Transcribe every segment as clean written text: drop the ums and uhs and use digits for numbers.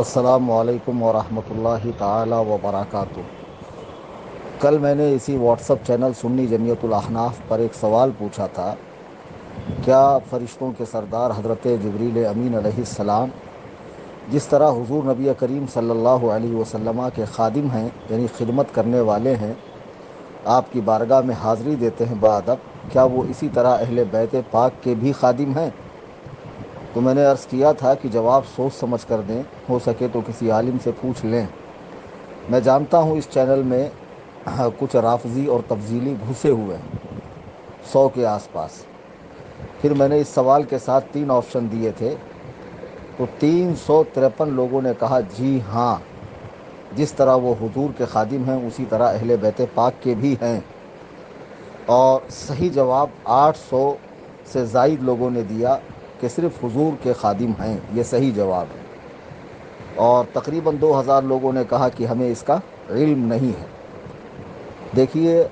السلام علیکم ورحمۃ اللہ تعالی وبرکاتہ۔ کل میں نے اسی واٹس اپ چینل سنی جمعیت الاحناف پر ایک سوال پوچھا تھا، کیا فرشتوں کے سردار حضرت جبریل امین علیہ السلام جس طرح حضور نبی کریم صلی اللہ علیہ وسلم کے خادم ہیں، یعنی خدمت کرنے والے ہیں، آپ کی بارگاہ میں حاضری دیتے ہیں بادب، کیا وہ اسی طرح اہل بیت پاک کے بھی خادم ہیں؟ تو میں نے عرض کیا تھا کہ جواب سوچ سمجھ کر دیں، ہو سکے تو کسی عالم سے پوچھ لیں۔ میں جانتا ہوں اس چینل میں کچھ رافضی اور تفضیلی گھسے ہوئے ہیں، 100 کے آس پاس۔ پھر میں نے اس سوال کے ساتھ 3 آپشن دیے تھے، تو 353 لوگوں نے کہا جی ہاں، جس طرح وہ حضور کے خادم ہیں اسی طرح اہل بیت پاک کے بھی ہیں۔ اور صحیح جواب 800 سے زائد لوگوں نے دیا کہ صرف حضور کے خادم ہیں، یہ صحیح جواب ہے۔ اور تقریباً 2000 لوگوں نے کہا کہ ہمیں اس کا علم نہیں ہے۔ دیکھیے،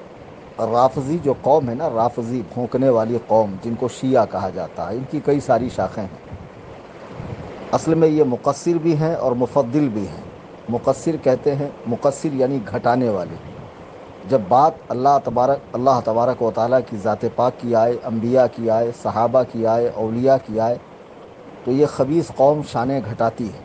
رافضی جو قوم ہے نا، رافضی بھونکنے والی قوم جن کو شیعہ کہا جاتا ہے، ان کی کئی ساری شاخیں ہیں۔ اصل میں یہ مقصر بھی ہیں اور مفضل بھی ہیں۔ مقصر کہتے ہیں، مقصر یعنی گھٹانے والے۔ جب بات اللہ تبارک و تعالیٰ کی ذات پاک کی آئے، انبیاء کی آئے، صحابہ کی آئے، اولیاء کی آئے، تو یہ خبیث قوم شانیں گھٹاتی ہے۔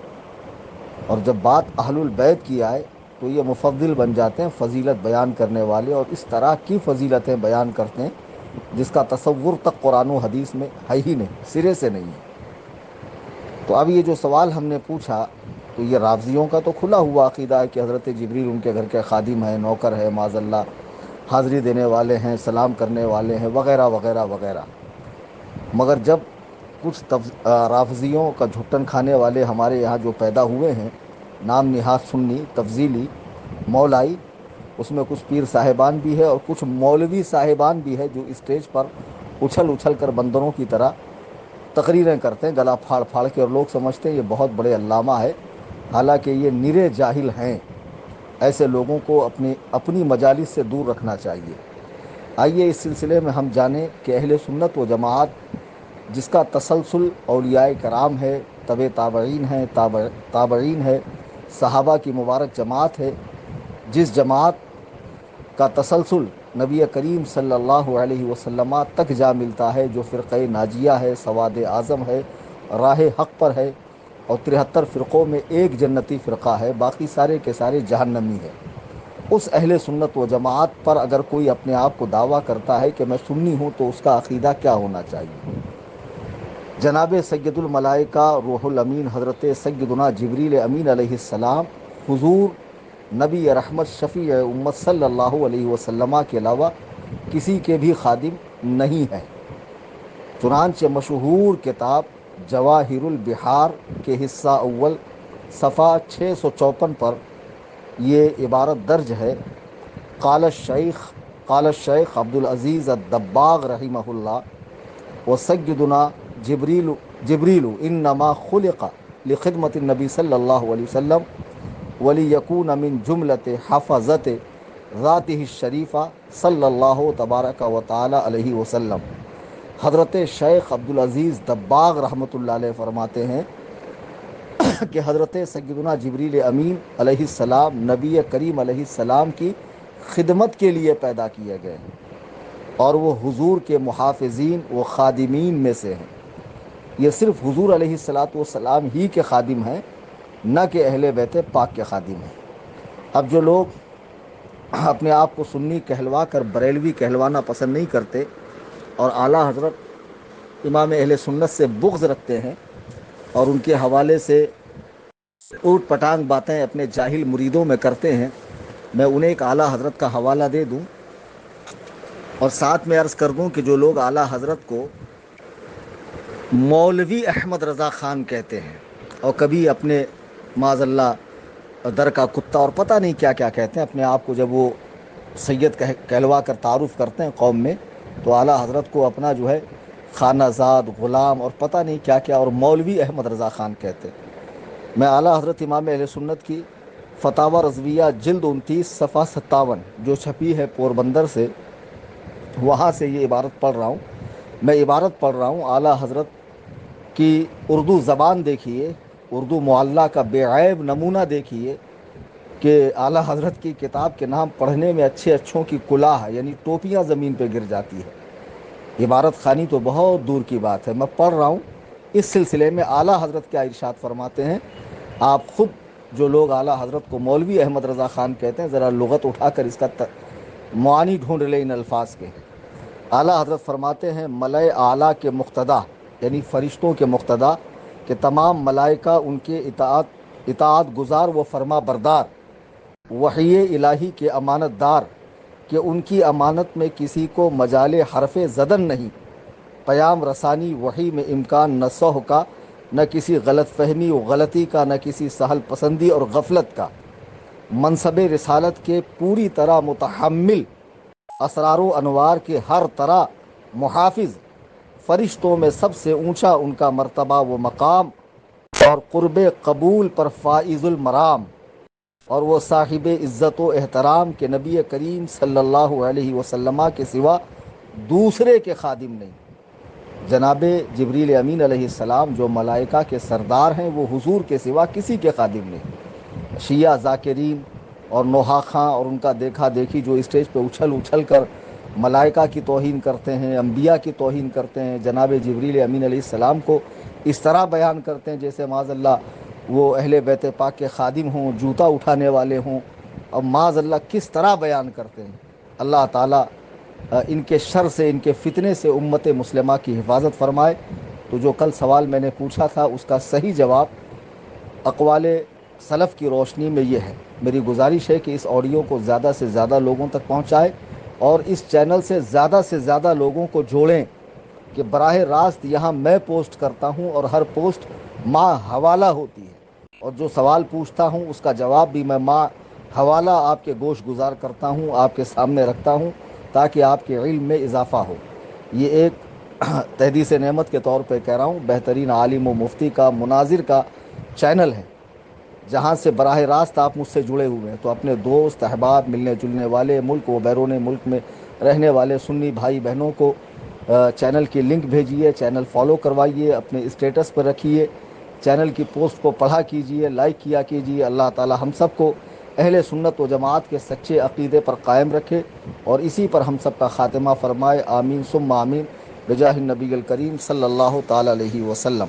اور جب بات اہل البیت کی آئے تو یہ مفضل بن جاتے ہیں، فضیلت بیان کرنے والے، اور اس طرح کی فضیلتیں بیان کرتے ہیں جس کا تصور تک قرآن و حدیث میں ہے ہی نہیں، سرے سے نہیں ہے۔ تو اب یہ جو سوال ہم نے پوچھا، تو یہ رافضیوں کا تو کھلا ہوا عقیدہ ہے کہ حضرت جبریل ان کے گھر کے خادم ہیں، نوکر ہے، معاذ اللہ حاضری دینے والے ہیں، سلام کرنے والے ہیں، وغیرہ وغیرہ وغیرہ۔ مگر جب کچھ رافضیوں کا جھٹن کھانے والے ہمارے یہاں جو پیدا ہوئے ہیں، نام نہاد سنی، تفضیلی، مولائی، اس میں کچھ پیر صاحبان بھی ہے اور کچھ مولوی صاحبان بھی ہے جو اسٹیج پر اچھل اچھل کر بندروں کی طرح تقریریں کرتے ہیں گلا پھاڑ پھاڑ کے، اور لوگ سمجھتے ہیں یہ بہت بڑے علامہ ہے، حالانکہ یہ نرے جاہل ہیں۔ ایسے لوگوں کو اپنی مجالس سے دور رکھنا چاہیے۔ آئیے اس سلسلے میں ہم جانیں کہ اہل سنت و جماعت جس کا تسلسل اولیاء کرام ہے، تابعین ہے، تابعین ہے، صحابہ کی مبارک جماعت ہے، جس جماعت کا تسلسل نبی کریم صلی اللہ علیہ وسلم تک جا ملتا ہے، جو فرقہ ناجیہ ہے، سواد اعظم ہے، راہ حق پر ہے، اور 73 فرقوں میں ایک جنتی فرقہ ہے، باقی سارے کے سارے جہنمی ہے۔ اس اہل سنت و جماعت پر اگر کوئی اپنے آپ کو دعویٰ کرتا ہے کہ میں سنی ہوں، تو اس کا عقیدہ کیا ہونا چاہیے؟ جناب سید الملائکہ روح الامین حضرت سیدنا جبریل امین علیہ السلام حضور نبی رحمت شفیع امت صلی اللہ علیہ وسلم کے علاوہ کسی کے بھی خادم نہیں ہے۔ چنانچہ مشہور کتاب جواہر البحار کے حصہ اول صفحہ 654 پر یہ عبارت درج ہے، قال الشیخ عبدالعزیز الدباغ رحمہ اللہ، وسیدنا جبریل انما خلق لخدمت النبی صلی اللہ علیہ وسلم ولیکون من جملت حفظت ذاتہ الشریفہ صلی اللہ تبارک و تعالی علیہ وسلم۔ حضرت شیخ عبدالعزیز دباغ رحمۃ اللہ علیہ فرماتے ہیں کہ حضرت سیدنا جبریل امین علیہ السلام نبی کریم علیہ السلام کی خدمت کے لیے پیدا کیے گئے ہیں، اور وہ حضور کے محافظین و خادمین میں سے ہیں۔ یہ صرف حضور علیہ السلام ہی کے خادم ہیں، نہ کہ اہل بیت پاک کے خادم ہیں۔ اب جو لوگ اپنے آپ کو سنی کہلوا کر بریلوی کہلوانا پسند نہیں کرتے اور اعلیٰ حضرت امام اہل سنت سے بغض رکھتے ہیں اور ان کے حوالے سے اوٹ پٹانگ باتیں اپنے جاہل مریدوں میں کرتے ہیں، میں انہیں ایک اعلیٰ حضرت کا حوالہ دے دوں اور ساتھ میں عرض کر دوں کہ جو لوگ اعلیٰ حضرت کو مولوی احمد رضا خان کہتے ہیں اور کبھی اپنے معاذ اللہ در کا کتا اور پتہ نہیں کیا کیا کہتے ہیں، اپنے آپ کو جب وہ سید کہلوا کر تعارف کرتے ہیں قوم میں، تو اعلیٰ حضرت کو اپنا جو ہے خانہ زاد، غلام اور پتہ نہیں کیا کیا، اور مولوی احمد رضا خان کہتے ہیں۔ میں اعلیٰ حضرت امام اہل سنت کی فتاوی رضویہ جلد 29 صفحہ 57 جو چھپی ہے پوربندر سے، وہاں سے یہ عبارت پڑھ رہا ہوں۔ میں عبارت پڑھ رہا ہوں، اعلیٰ حضرت کی اردو زبان دیکھیے، اردو معلیٰ کا بے عیب نمونہ دیکھیے کہ اعلیٰ حضرت کی کتاب کے نام پڑھنے میں اچھے اچھوں کی کلاه یعنی ٹوپیاں زمین پہ گر جاتی ہے، عبارت خوانی تو بہت دور کی بات ہے۔ میں پڑھ رہا ہوں اس سلسلے میں اعلیٰ حضرت کیا ارشاد فرماتے ہیں۔ آپ خود جو لوگ اعلیٰ حضرت کو مولوی احمد رضا خان کہتے ہیں، ذرا لغت اٹھا کر اس کا معانی ڈھونڈ لیں ان الفاظ کے۔ اعلیٰ حضرت فرماتے ہیں ملائے اعلیٰ کے مقتدا یعنی فرشتوں کے مقتدا کہ تمام ملائکہ ان کے اطاعت گزار و فرما بردار، وحی الہی کے امانت دار کہ ان کی امانت میں کسی کو مجال حرف زدن نہیں، پیام رسانی وحی میں امکان نہ سہو کا، نہ کسی غلط فہمی و غلطی کا، نہ کسی سہل پسندی اور غفلت کا، منصب رسالت کے پوری طرح متحمل، اسرار و انوار کے ہر طرح محافظ، فرشتوں میں سب سے اونچا ان کا مرتبہ و مقام، اور قرب قبول پر فائز المرام، اور وہ صاحب عزت و احترام کہ نبی کریم صلی اللہ علیہ وسلم کے سوا دوسرے کے خادم نہیں۔ جناب جبریل امین علیہ السلام جو ملائکہ کے سردار ہیں، وہ حضور کے سوا کسی کے خادم نہیں۔ شیعہ ذاکرین اور نوحہ اور ان کا دیکھا دیکھی جو اسٹیج پہ اچھل کر ملائکہ کی توہین کرتے ہیں، انبیاء کی توہین کرتے ہیں، جناب جبریل امین علیہ السلام کو اس طرح بیان کرتے ہیں جیسے معاذ اللہ وہ اہل بیت پاک کے خادم ہوں، جوتا اٹھانے والے ہوں، اور معاذ اللہ کس طرح بیان کرتے ہیں۔ اللہ تعالیٰ ان کے شر سے، ان کے فتنے سے امت مسلمہ کی حفاظت فرمائے۔ تو جو کل سوال میں نے پوچھا تھا اس کا صحیح جواب اقوال سلف کی روشنی میں یہ ہے۔ میری گزارش ہے کہ اس آڈیو کو زیادہ سے زیادہ لوگوں تک پہنچائے اور اس چینل سے زیادہ لوگوں کو جوڑیں کہ براہ راست یہاں میں پوسٹ کرتا ہوں اور ہر پوسٹ ماں حوالہ ہوتی ہے، اور جو سوال پوچھتا ہوں اس کا جواب بھی میں ماں حوالہ آپ کے گوش گزار کرتا ہوں، آپ کے سامنے رکھتا ہوں تاکہ آپ کے علم میں اضافہ ہو۔ یہ ایک تحدیث نعمت کے طور پہ کہہ رہا ہوں، بہترین عالم و مفتی کا مناظر کا چینل ہے جہاں سے براہ راست آپ مجھ سے جڑے ہوئے ہیں۔ تو اپنے دوست احباب، ملنے جلنے والے، ملک و بیرون ملک میں رہنے والے سنی بھائی بہنوں کو چینل کی لنک بھیجیے، چینل فالو کروائیے، اپنے اسٹیٹس پر رکھیے، چینل کی پوسٹ کو پڑھا کیجیے، لائک کیا کیجیے۔ اللہ تعالی ہم سب کو اہل سنت و جماعت کے سچے عقیدے پر قائم رکھے اور اسی پر ہم سب کا خاتمہ فرمائے۔ آمین ثم آمین بجاہ النبی الکریم صلی اللہ تعالی علیہ وسلم۔